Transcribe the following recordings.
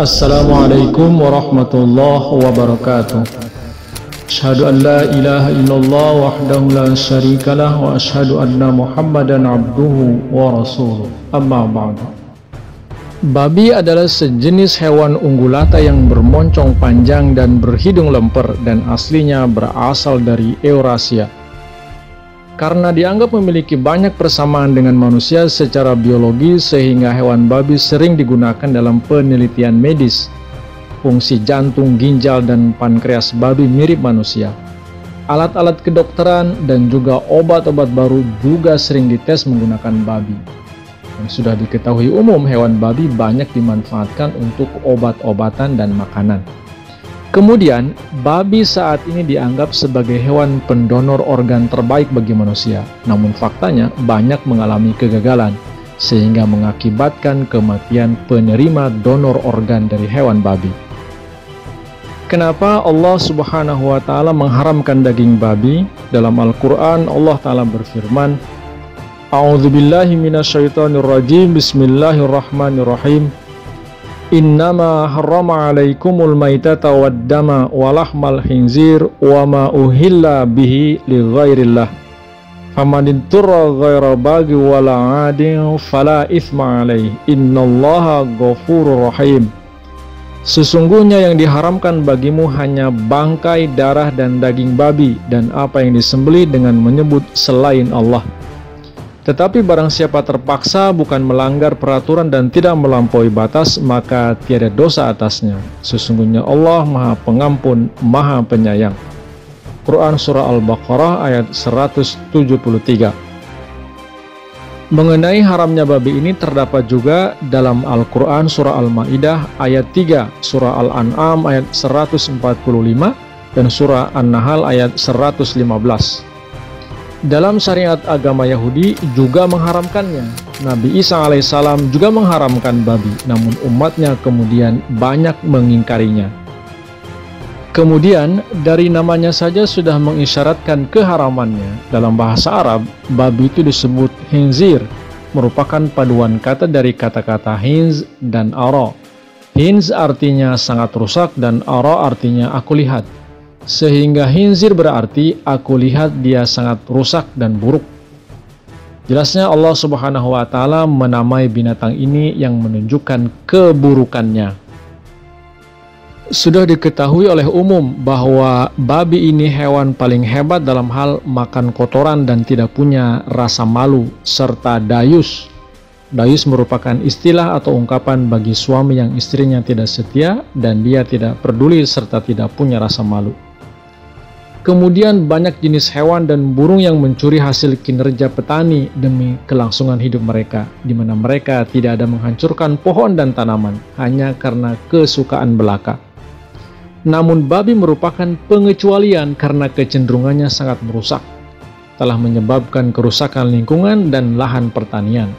Assalamualaikum warahmatullahi wabarakatuh. Asyhadu an la ilaha illallah wahdahu la syarikalah wa asyhadu anna Muhammadan abduhu wa rasuluh. Amma ba'du. Babi adalah sejenis hewan ungulata yang bermoncong panjang dan berhidung lemper dan aslinya berasal dari Eurasia. Karena dianggap memiliki banyak persamaan dengan manusia secara biologi, sehingga hewan babi sering digunakan dalam penelitian medis. Fungsi jantung, ginjal, dan pankreas babi mirip manusia. Alat-alat kedokteran dan juga obat-obat baru juga sering dites menggunakan babi. Yang sudah diketahui umum, hewan babi banyak dimanfaatkan untuk obat-obatan dan makanan. Kemudian, babi saat ini dianggap sebagai hewan pendonor organ terbaik bagi manusia. Namun faktanya banyak mengalami kegagalan, sehingga mengakibatkan kematian penerima donor organ dari hewan babi. Kenapa Allah Subhanahu wa Ta'ala mengharamkan daging babi? Dalam Al-Quran, Allah Ta'ala berfirman, A'udzubillahi minasyaitonirrajim, Bismillahirrahmanirrahim. Innama harrama alaikumul maitata waddama walahmal khinzir wa ma uhilla bihi li ghairillah faman turra ghaira bagi wala adin fala ithma alaih innallaha ghafurur rahim. Sesungguhnya yang diharamkan bagimu hanya bangkai, darah, dan daging babi dan apa yang disembelih dengan menyebut selain Allah. Tetapi barang siapa terpaksa bukan melanggar peraturan dan tidak melampaui batas, maka tiada dosa atasnya. Sesungguhnya Allah Maha Pengampun, Maha Penyayang. Quran Surah Al-Baqarah ayat 173. Mengenai haramnya babi ini terdapat juga dalam Al-Quran Surah Al-Ma'idah ayat 3, Surah Al-An'am ayat 145, dan Surah An-Nahl ayat 115. Dalam syariat agama Yahudi juga mengharamkannya. Nabi Isa alaihissalam juga mengharamkan babi, namun umatnya kemudian banyak mengingkarinya. Kemudian, dari namanya saja sudah mengisyaratkan keharamannya. Dalam bahasa Arab, babi itu disebut khinzir, merupakan paduan kata dari kata-kata hinz dan ara. Hinz artinya sangat rusak dan ara artinya aku lihat. Sehingga khinzir berarti aku lihat dia sangat rusak dan buruk. Jelasnya Allah Subhanahu wa Ta'ala menamai binatang ini yang menunjukkan keburukannya. Sudah diketahui oleh umum bahwa babi ini hewan paling hebat dalam hal makan kotoran dan tidak punya rasa malu, serta dayus. Dayus merupakan istilah atau ungkapan bagi suami yang istrinya tidak setia dan dia tidak peduli serta tidak punya rasa malu. Kemudian banyak jenis hewan dan burung yang mencuri hasil kinerja petani demi kelangsungan hidup mereka, di mana mereka tidak ada menghancurkan pohon dan tanaman hanya karena kesukaan belaka. Namun babi merupakan pengecualian karena kecenderungannya sangat merusak, telah menyebabkan kerusakan lingkungan dan lahan pertanian.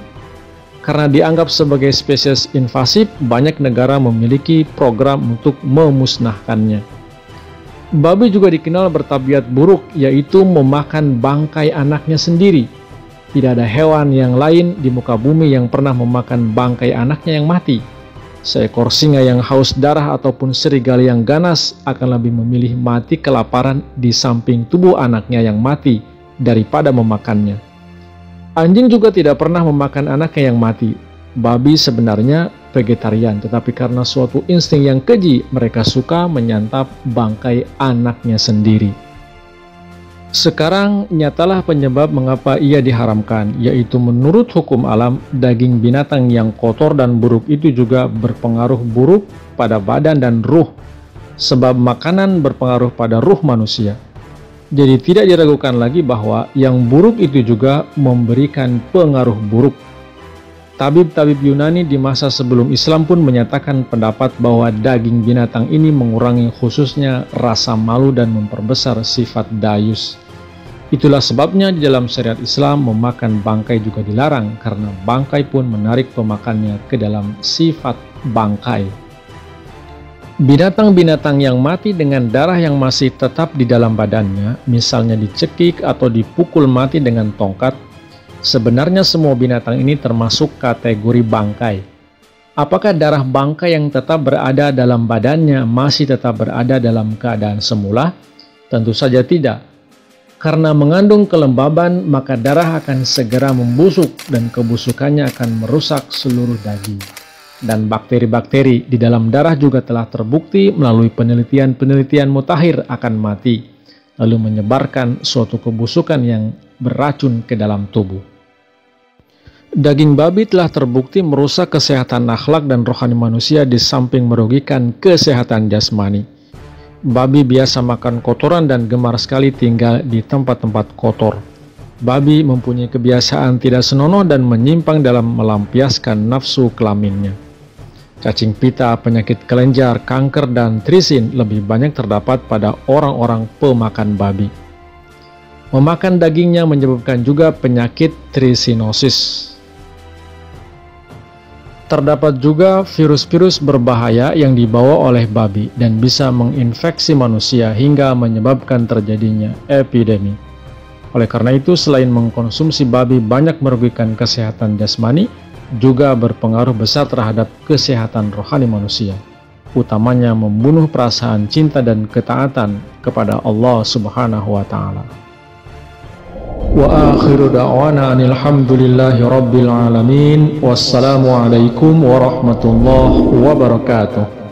Karena dianggap sebagai spesies invasif, banyak negara memiliki program untuk memusnahkannya. Babi juga dikenal bertabiat buruk, yaitu memakan bangkai anaknya sendiri. Tidak ada hewan yang lain di muka bumi yang pernah memakan bangkai anaknya yang mati. Seekor singa yang haus darah ataupun serigala yang ganas akan lebih memilih mati kelaparan di samping tubuh anaknya yang mati daripada memakannya. Anjing juga tidak pernah memakan anaknya yang mati. Babi sebenarnya vegetarian, tetapi karena suatu insting yang keji, mereka suka menyantap bangkai anaknya sendiri. Sekarang nyatalah penyebab mengapa ia diharamkan, yaitu menurut hukum alam, daging binatang yang kotor dan buruk itu juga berpengaruh buruk pada badan dan ruh, sebab makanan berpengaruh pada ruh manusia. Jadi tidak diragukan lagi bahwa yang buruk itu juga memberikan pengaruh buruk. Tabib-tabib Yunani di masa sebelum Islam pun menyatakan pendapat bahwa daging binatang ini mengurangi khususnya rasa malu dan memperbesar sifat dayus. Itulah sebabnya di dalam syariat Islam memakan bangkai juga dilarang, karena bangkai pun menarik pemakannya ke dalam sifat bangkai. Binatang-binatang yang mati dengan darah yang masih tetap di dalam badannya, misalnya dicekik atau dipukul mati dengan tongkat, sebenarnya semua binatang ini termasuk kategori bangkai. Apakah darah bangkai yang tetap berada dalam badannya masih tetap berada dalam keadaan semula? Tentu saja tidak. Karena mengandung kelembaban, maka darah akan segera membusuk dan kebusukannya akan merusak seluruh daging. Dan bakteri-bakteri di dalam darah juga telah terbukti melalui penelitian-penelitian mutakhir akan mati, lalu menyebarkan suatu kebusukan yang beracun ke dalam tubuh. Daging babi telah terbukti merusak kesehatan akhlak dan rohani manusia di samping merugikan kesehatan jasmani. Babi biasa makan kotoran dan gemar sekali tinggal di tempat-tempat kotor. Babi mempunyai kebiasaan tidak senonoh dan menyimpang dalam melampiaskan nafsu kelaminnya. Cacing pita, penyakit kelenjar, kanker, dan trisin lebih banyak terdapat pada orang-orang pemakan babi. Memakan dagingnya menyebabkan juga penyakit trisinosis. Terdapat juga virus-virus berbahaya yang dibawa oleh babi dan bisa menginfeksi manusia hingga menyebabkan terjadinya epidemi. Oleh karena itu, selain mengkonsumsi babi banyak merugikan kesehatan jasmani, juga berpengaruh besar terhadap kesehatan rohani manusia, utamanya membunuh perasaan cinta dan ketaatan kepada Allah Subhanahu wa Ta'ala. Wa akhiru da'wana alhamdulillahi rabbil alamin. Wassalamu alaikum warahmatullahi wabarakatuh.